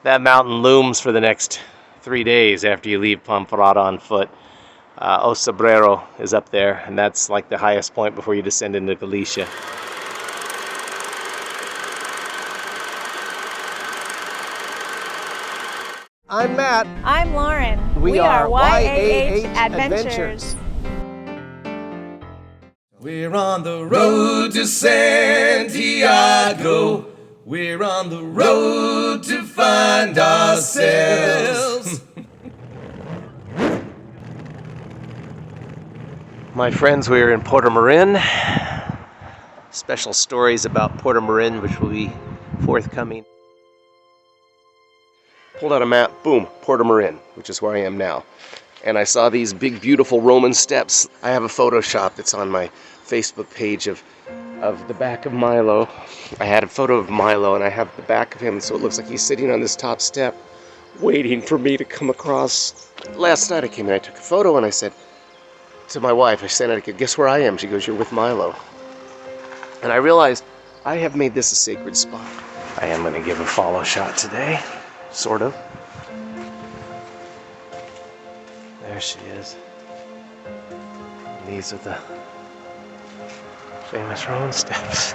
That mountain looms for the next 3 days after you leave Ponferrada on foot. O Sobrero is up there, and that's like the highest point before you descend into Galicia. I'm Matt. I'm Laurin. We are YAH Adventures. We're on the road to Santiago. We're on the road to find ourselves. My friends, we're in Portomarin. Special stories about Portomarin, which will be forthcoming. Pulled out a map, boom, Portomarin, which is where I am now. And I saw these big, beautiful Roman steps. I have a Photoshop that's on my Facebook page of the back of Milo. I had a photo of Milo, and I have the back of him, so it looks like he's sitting on this top step, waiting for me to come across. Last night I came in, I took a photo, and I said to my wife, I said, guess where I am? She goes, you're with Milo. And I realized I have made this a sacred spot. I am going to give a follow shot today, sort of. There she is. And these are the famous Roman steps.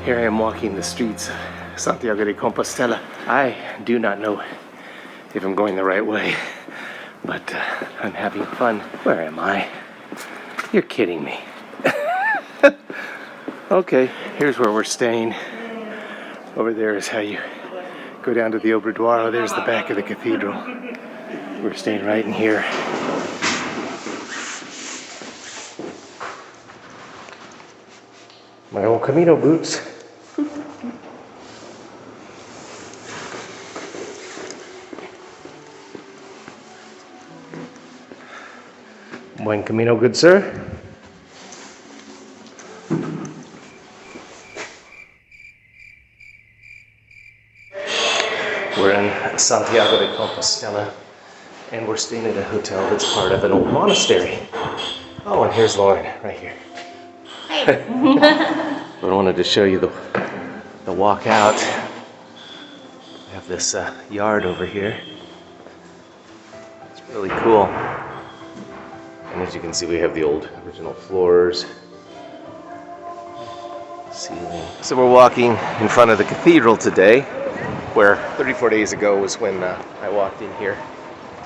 Here I am walking the streets of Santiago de Compostela. I do not know if I'm going the right way, but I'm having fun. Where am I? You're kidding me. Okay, here's where we're staying. Over there is how you go down to the Obradoiro. There's the back of the cathedral. We're staying right in here. My old Camino boots. Buen Camino, good sir. We're in Santiago de Compostela, and we're staying at a hotel that's part of an old monastery. Oh, and here's Laurin, right here. I wanted to show you the walk out. We have this yard over here. It's really cool. And as you can see, we have the old original floors, ceiling. So we're walking in front of the cathedral today, where 34 days ago was when I walked in here,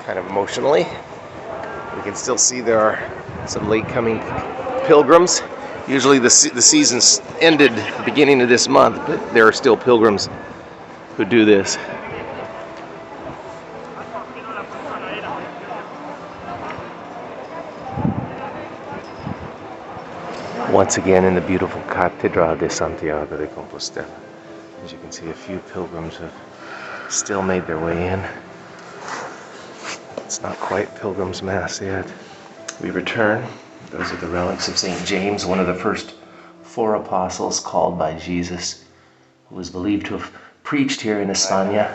kind of emotionally. We can still see there are some late coming pilgrims. Usually the season's ended at the beginning of this month, but there are still pilgrims who do this. Once again in the beautiful Catedral de Santiago de Compostela. As you can see, a few pilgrims have still made their way in. It's not quite Pilgrim's Mass yet. We return. Those are the relics of St. James, one of the first 4 apostles called by Jesus, who was believed to have preached here in España.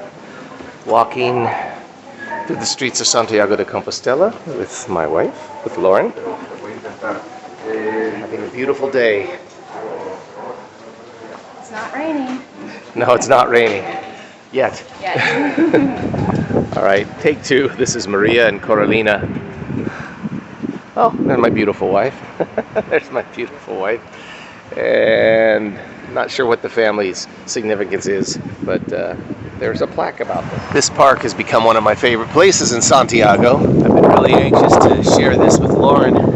Walking through the streets of Santiago de Compostela with my wife, with Laurin. Having a beautiful day. It's not raining. No, it's not raining. Yet. All right, take 2. This is Maria and Carolina. Oh, and my beautiful wife. There's my beautiful wife. And I'm not sure what the family's significance is, but there's a plaque about them. This park has become one of my favorite places in Santiago. I've been really anxious to share this with Laurin.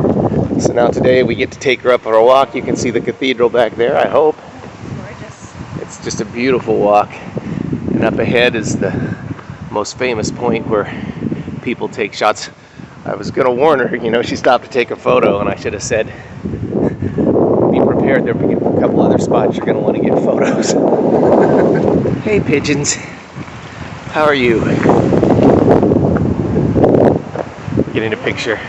So now today we get to take her up for a walk. You can see the cathedral back there, I hope. Gorgeous. It's just a beautiful walk. And up ahead is the most famous point where people take shots. I was going to warn her, she stopped to take a photo, and I should have said, be prepared, there'll be a couple other spots you're going to want to get photos. Hey pigeons, how are you? Getting a picture.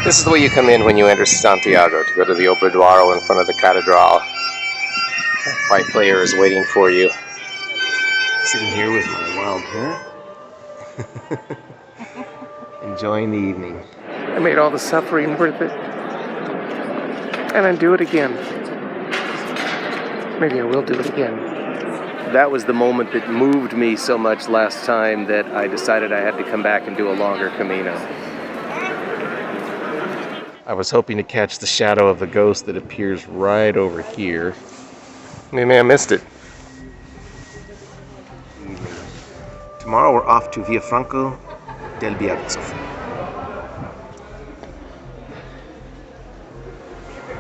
This is the way you come in when you enter Santiago, to go to the Obradoiro in front of the Catedral. White player is waiting for you. Sitting here with my wild parrot. Enjoying the evening. I made all the suffering worth it. And I'd do it again. Maybe I will do it again. That was the moment that moved me so much last time that I decided I had to come back and do a longer Camino. I was hoping to catch the shadow of the ghost that appears right over here. Maybe I missed it. Tomorrow we're off to Villafranca del Bierzo.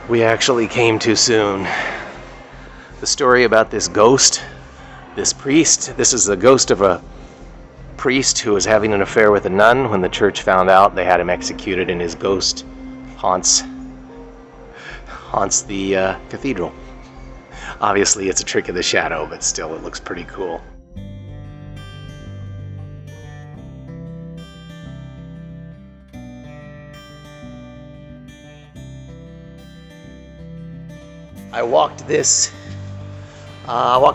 We actually came too soon. The story about this ghost, this priest, this is the ghost of a priest who was having an affair with a nun. When the church found out, they had him executed, and his ghost haunts the cathedral. Obviously it's a trick of the shadow, but still it looks pretty cool. I walked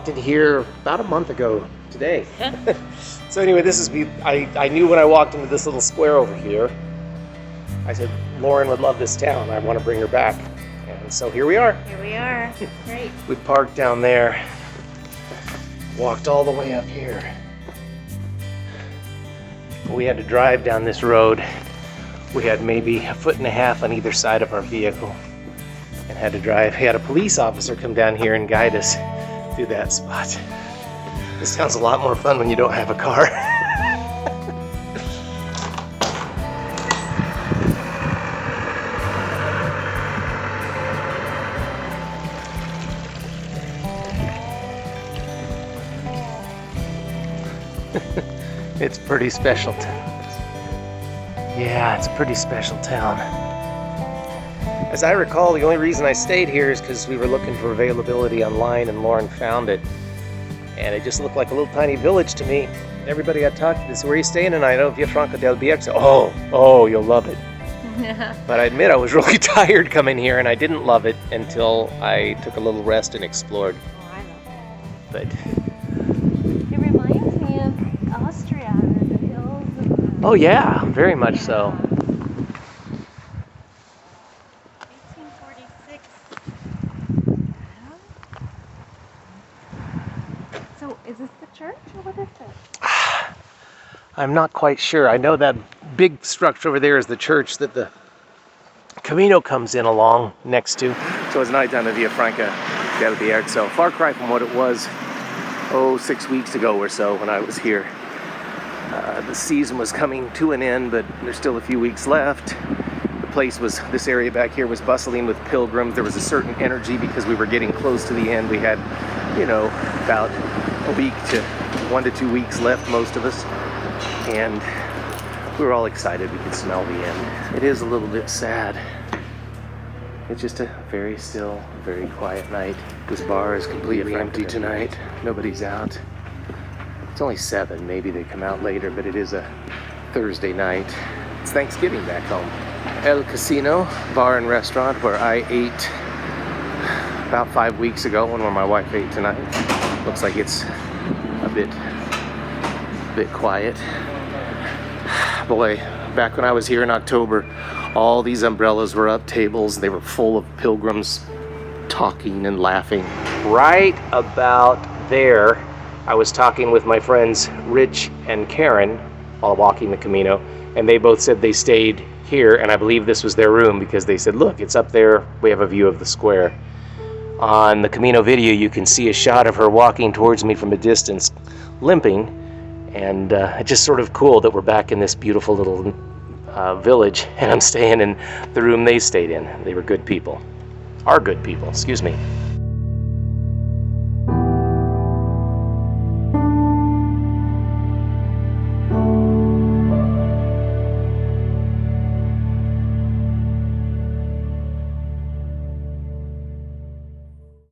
in here about a month ago today. So anyway, this is, I knew when I walked into this little square over here, I said, Laurin would love this town. I want to bring her back. And so here we are. Here we are. Great. We parked down there, walked all the way up here. We had to drive down this road. We had maybe a foot and a half on either side of our vehicle and had to drive. We had a police officer come down here and guide us through that spot. This sounds a lot more fun when you don't have a car. It's a pretty special town. Yeah, it's a pretty special town. As I recall, the only reason I stayed here is because we were looking for availability online and Laurin found it. And it just looked like a little tiny village to me. Everybody I talked to, where are you staying tonight? Oh, Villafranca del Bierzo. Oh, you'll love it. But I admit I was really tired coming here and I didn't love it until I took a little rest and explored. Oh, I love it. But It reminds me of Astoria, the hills. And oh yeah, very much so. 1846. So is this the church or what is this? I'm not quite sure. I know that big structure over there is the church that the Camino comes in along next to. So it's nighttime at Villafranca del Bierzo. Far cry from what it was, 6 weeks ago or so when I was here. The season was coming to an end, but there's still a few weeks left. This area back here was bustling with pilgrims. There was a certain energy because we were getting close to the end. We had, about a week to 1 to 2 weeks left, most of us. And we were all excited. We could smell the end. It is a little bit sad. It's just a very still, very quiet night. This bar is completely empty tonight. Nobody's out. It's only 7. Maybe they come out later, but it is a Thursday night. It's Thanksgiving back home. El Casino, bar and restaurant where I ate about 5 weeks ago and where my wife ate tonight. Looks like it's a bit quiet. Boy, back when I was here in October, all these umbrellas were up, tables, they were full of pilgrims talking and laughing. Right about there, I was talking with my friends Rich and Karen while walking the Camino, and they both said they stayed here, and I believe this was their room because they said, look, it's up there, we have a view of the square. On the Camino video, you can see a shot of her walking towards me from a distance, limping, and it's just sort of cool that we're back in this beautiful little village, and I'm staying in the room they stayed in. They were good people. Are good people, excuse me.